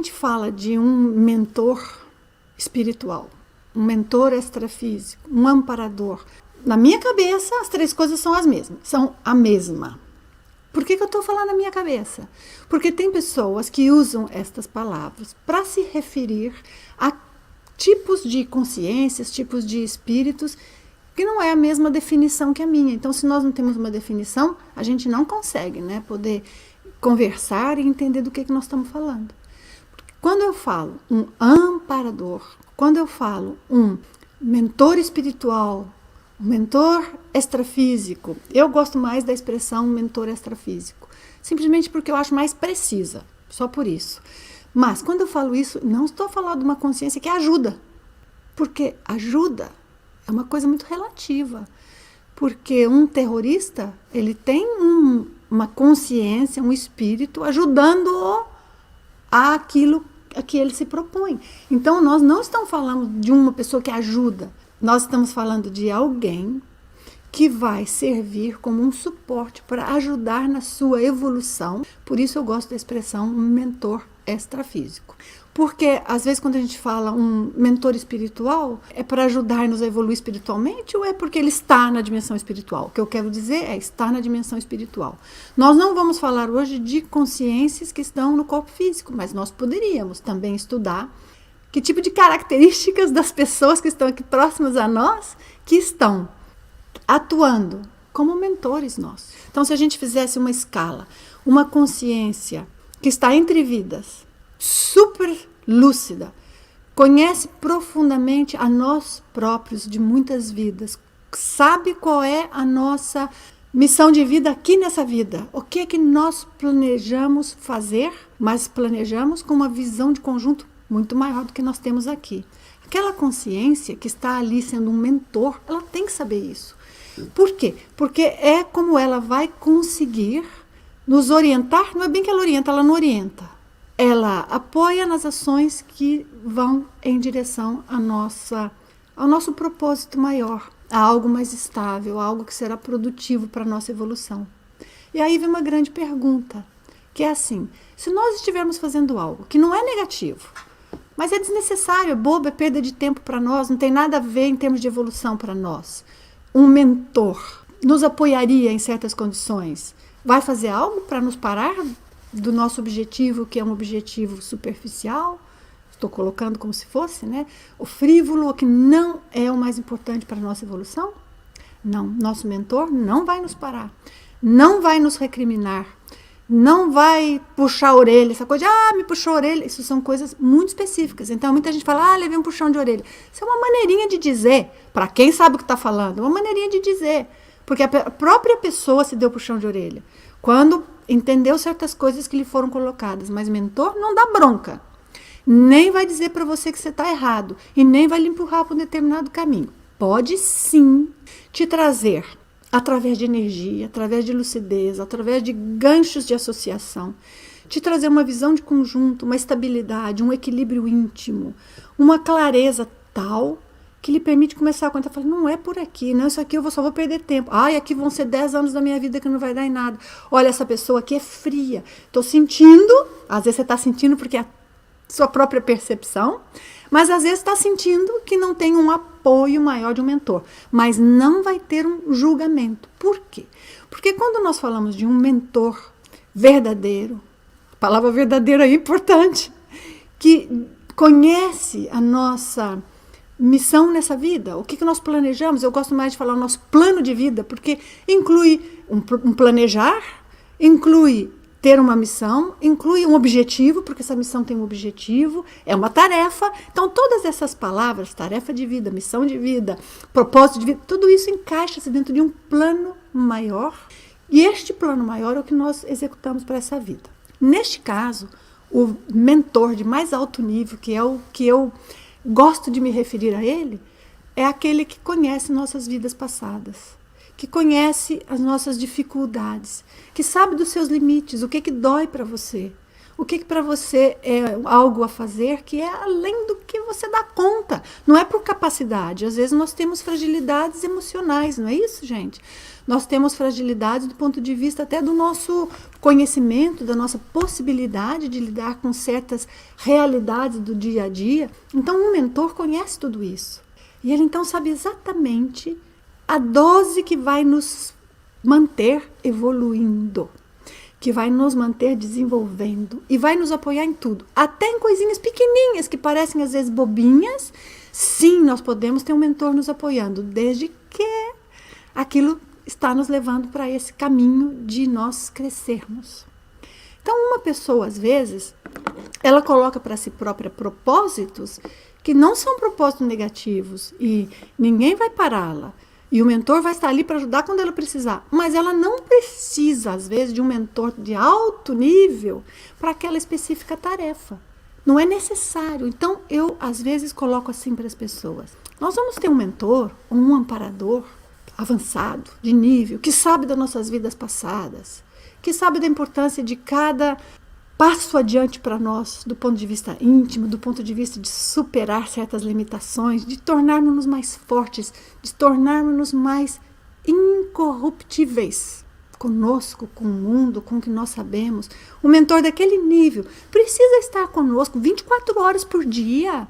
gente fala de um mentor espiritual, um mentor extrafísico, um amparador, na minha cabeça as três coisas são as mesmas, são a mesma. Por que eu estou falando na minha cabeça? Porque tem pessoas que usam estas palavras para se referir a tipos de consciências, tipos de espíritos, que não é a mesma definição que a minha. Então, se nós não temos uma definição, a gente não consegue, né, poder conversar e entender do que nós estamos falando. Quando eu falo um amparador, quando eu falo um mentor espiritual, um mentor extrafísico, eu gosto mais da expressão mentor extrafísico, simplesmente porque eu acho mais precisa, só por isso. Mas quando eu falo isso, não estou falando de uma consciência que ajuda, porque ajuda é uma coisa muito relativa, porque um terrorista, ele tem uma consciência, um espírito ajudando-o àquilo a que ele se propõe. Então, nós não estamos falando de uma pessoa que ajuda, nós estamos falando de alguém que vai servir como um suporte para ajudar na sua evolução. Por isso eu gosto da expressão mentor extrafísico. Porque, às vezes, quando a gente fala um mentor espiritual, é para ajudar-nos a evoluir espiritualmente ou é porque ele está na dimensão espiritual? O que eu quero dizer é estar na dimensão espiritual. Nós não vamos falar hoje de consciências que estão no corpo físico, mas nós poderíamos também estudar que tipo de características das pessoas que estão aqui próximas a nós, que estão atuando como mentores nossos. Então, se a gente fizesse uma escala, uma consciência que está entre vidas, super lúcida, conhece profundamente a nós próprios de muitas vidas, sabe qual é a nossa missão de vida aqui nessa vida, o que é que nós planejamos fazer, mas planejamos com uma visão de conjunto muito maior do que nós temos aqui. Aquela consciência que está ali sendo um mentor, ela tem que saber isso. Por quê? Porque é como ela vai conseguir nos orientar, não é bem que ela orienta, ela não orienta. Ela apoia nas ações que vão em direção ao nosso propósito maior, a algo mais estável, a algo que será produtivo para a nossa evolução. E aí vem uma grande pergunta, que é assim, se nós estivermos fazendo algo que não é negativo, mas é desnecessário, é bobo, é perda de tempo para nós, não tem nada a ver em termos de evolução para nós, um mentor nos apoiaria em certas condições, vai fazer algo para nos parar do nosso objetivo, que é um objetivo superficial, estou colocando como se fosse, né? O frívolo, o que não é o mais importante para a nossa evolução? Não, nosso mentor não vai nos parar, não vai nos recriminar, não vai puxar a orelha, essa coisa de, me puxou a orelha, isso são coisas muito específicas. Então, muita gente fala, levei um puxão de orelha. Isso é uma maneirinha de dizer, para quem sabe o que está falando, uma maneirinha de dizer, porque a própria pessoa se deu puxão de orelha, quando entendeu certas coisas que lhe foram colocadas, mas mentor não dá bronca, nem vai dizer para você que você está errado, e nem vai lhe empurrar para um determinado caminho. Pode sim te trazer, através de energia, através de lucidez, através de ganchos de associação, te trazer uma visão de conjunto, uma estabilidade, um equilíbrio íntimo, uma clareza tal que lhe permite começar a contar, falar, não é por aqui, não, isso aqui eu só vou perder tempo. Aqui vão ser 10 anos da minha vida que não vai dar em nada. Olha, essa pessoa aqui é fria. Estou sentindo, às vezes você está sentindo porque é a sua própria percepção, mas às vezes está sentindo que não tem um apoio maior de um mentor. Mas não vai ter um julgamento. Por quê? Porque quando nós falamos de um mentor verdadeiro, a palavra verdadeiro é importante, que conhece a nossa missão nessa vida, o que nós planejamos, eu gosto mais de falar o nosso plano de vida, porque inclui um planejar, inclui ter uma missão, inclui um objetivo, porque essa missão tem um objetivo, é uma tarefa. Então, todas essas palavras, tarefa de vida, missão de vida, propósito de vida, tudo isso encaixa-se dentro de um plano maior, e este plano maior é o que nós executamos para essa vida. Neste caso, o mentor de mais alto nível, que é o que eu gosto de me referir a ele, é aquele que conhece nossas vidas passadas, que conhece as nossas dificuldades, que sabe dos seus limites, o que dói para você, o que para você é algo a fazer que é além do que você dá conta. Não é por capacidade, às vezes nós temos fragilidades emocionais, não é isso, gente? Nós temos fragilidades do ponto de vista até do nosso conhecimento, da nossa possibilidade de lidar com certas realidades do dia a dia. Então, um mentor conhece tudo isso. E ele então sabe exatamente a dose que vai nos manter evoluindo, que vai nos manter desenvolvendo e vai nos apoiar em tudo, até em coisinhas pequenininhas que parecem às vezes bobinhas. Sim, nós podemos ter um mentor nos apoiando, desde que aquilo está nos levando para esse caminho de nós crescermos. Então, uma pessoa, às vezes, ela coloca para si própria propósitos que não são propósitos negativos e ninguém vai pará-la. E o mentor vai estar ali para ajudar quando ela precisar. Mas ela não precisa, às vezes, de um mentor de alto nível para aquela específica tarefa. Não é necessário. Então, eu, às vezes, coloco assim para as pessoas. Nós vamos ter um mentor, um amparador avançado, de nível, que sabe das nossas vidas passadas, que sabe da importância de cada passo adiante para nós, do ponto de vista íntimo, do ponto de vista de superar certas limitações, de tornarmos-nos mais fortes, de tornarmos-nos mais incorruptíveis conosco, com o mundo, com o que nós sabemos. O mentor daquele nível precisa estar conosco 24 horas por dia.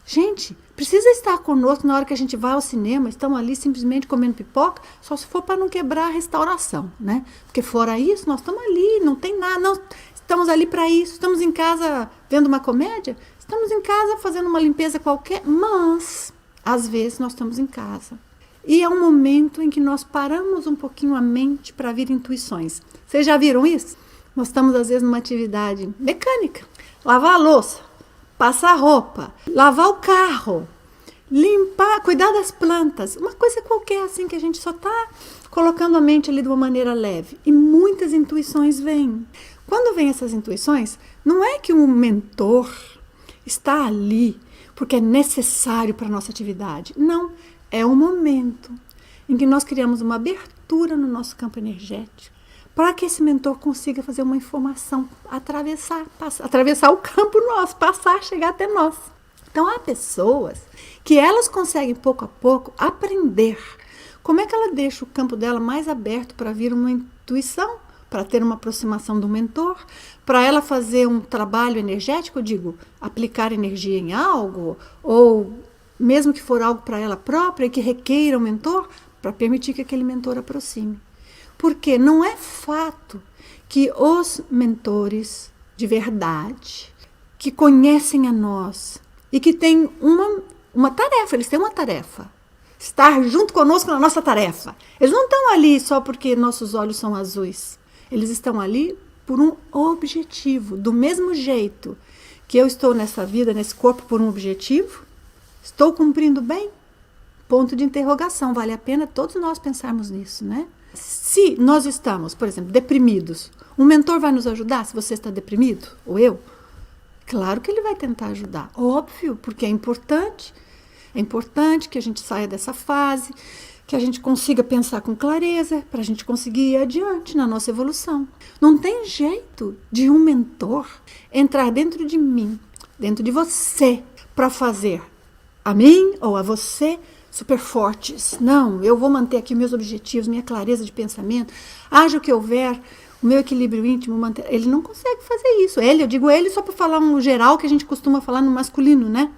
Gente, precisa estar conosco na hora que a gente vai ao cinema, estão ali simplesmente comendo pipoca, só se for para não quebrar a restauração, né? Porque fora isso, nós estamos ali, não tem nada, não, estamos ali para isso, estamos em casa vendo uma comédia, estamos em casa fazendo uma limpeza qualquer, mas às vezes nós estamos em casa. E é um momento em que nós paramos um pouquinho a mente para vir intuições. Vocês já viram isso? Nós estamos às vezes numa atividade mecânica, lavar a louça, passar roupa, lavar o carro, limpar, cuidar das plantas, uma coisa qualquer assim que a gente só está colocando a mente ali de uma maneira leve. E muitas intuições vêm. Quando vêm essas intuições, não é que um mentor está ali porque é necessário para a nossa atividade. Não, é um momento em que nós criamos uma abertura no nosso campo energético para que esse mentor consiga fazer uma informação, atravessar o campo nosso, chegar até nós. Então, há pessoas que elas conseguem, pouco a pouco, aprender como é que ela deixa o campo dela mais aberto para vir uma intuição, para ter uma aproximação do mentor, para ela fazer um trabalho energético, eu digo, aplicar energia em algo, ou mesmo que for algo para ela própria e que requeira um mentor, para permitir que aquele mentor aproxime. Porque não é fato que os mentores de verdade, que conhecem a nós e que têm uma tarefa, eles têm uma tarefa, estar junto conosco na nossa tarefa. Eles não estão ali só porque nossos olhos são azuis. Eles estão ali por um objetivo. Do mesmo jeito que eu estou nessa vida, nesse corpo, por um objetivo, estou cumprindo bem? Ponto de interrogação. Vale a pena todos nós pensarmos nisso, né? Se nós estamos, por exemplo, deprimidos, um mentor vai nos ajudar se você está deprimido, ou eu? Claro que ele vai tentar ajudar, óbvio, porque é importante. É importante que a gente saia dessa fase, que a gente consiga pensar com clareza, para a gente conseguir ir adiante na nossa evolução. Não tem jeito de um mentor entrar dentro de mim, dentro de você, para fazer a mim ou a você super fortes. Não, eu vou manter aqui meus objetivos, minha clareza de pensamento, haja o que houver, o meu equilíbrio íntimo, manter. Ele não consegue fazer isso. Eu digo ele só para falar um geral que a gente costuma falar no masculino, né?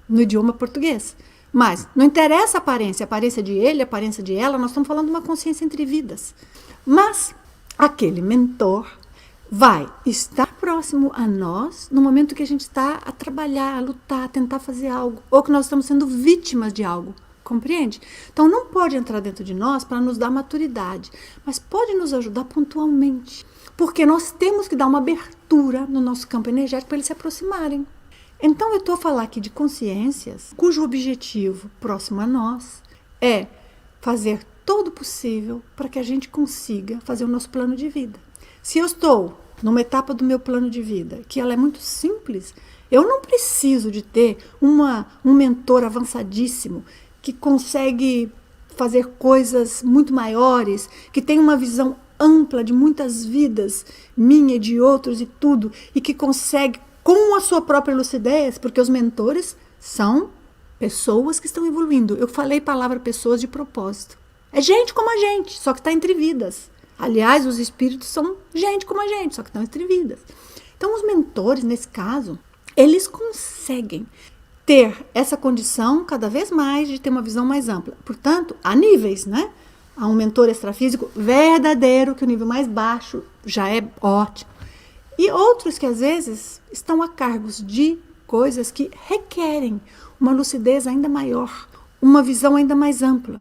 No idioma português. Mas não interessa a aparência de ele, a aparência de ela, nós estamos falando de uma consciência entre vidas. Mas aquele mentor vai estar próximo a nós no momento que a gente está a trabalhar, a lutar, a tentar fazer algo, ou que nós estamos sendo vítimas de algo. Compreende? Então não pode entrar dentro de nós para nos dar maturidade, mas pode nos ajudar pontualmente, porque nós temos que dar uma abertura no nosso campo energético para eles se aproximarem. Então eu estou a falar aqui de consciências cujo objetivo próximo a nós é fazer todo o possível para que a gente consiga fazer o nosso plano de vida. Se eu estou numa etapa do meu plano de vida, que ela é muito simples, eu não preciso de ter um mentor avançadíssimo que consegue fazer coisas muito maiores, que tem uma visão ampla de muitas vidas, minha e de outros e tudo, e que consegue, com a sua própria lucidez, porque os mentores são pessoas que estão evoluindo. Eu falei a palavra pessoas de propósito. É gente como a gente, só que está entre vidas. Aliás, os espíritos são gente como a gente, só que estão entre vidas. Então, os mentores, nesse caso, eles conseguem ter essa condição cada vez mais de ter uma visão mais ampla. Portanto, há níveis, né? Há um mentor extrafísico verdadeiro, que o nível mais baixo já é ótimo. E outros que, às vezes, estão a cargos de coisas que requerem uma lucidez ainda maior, uma visão ainda mais ampla.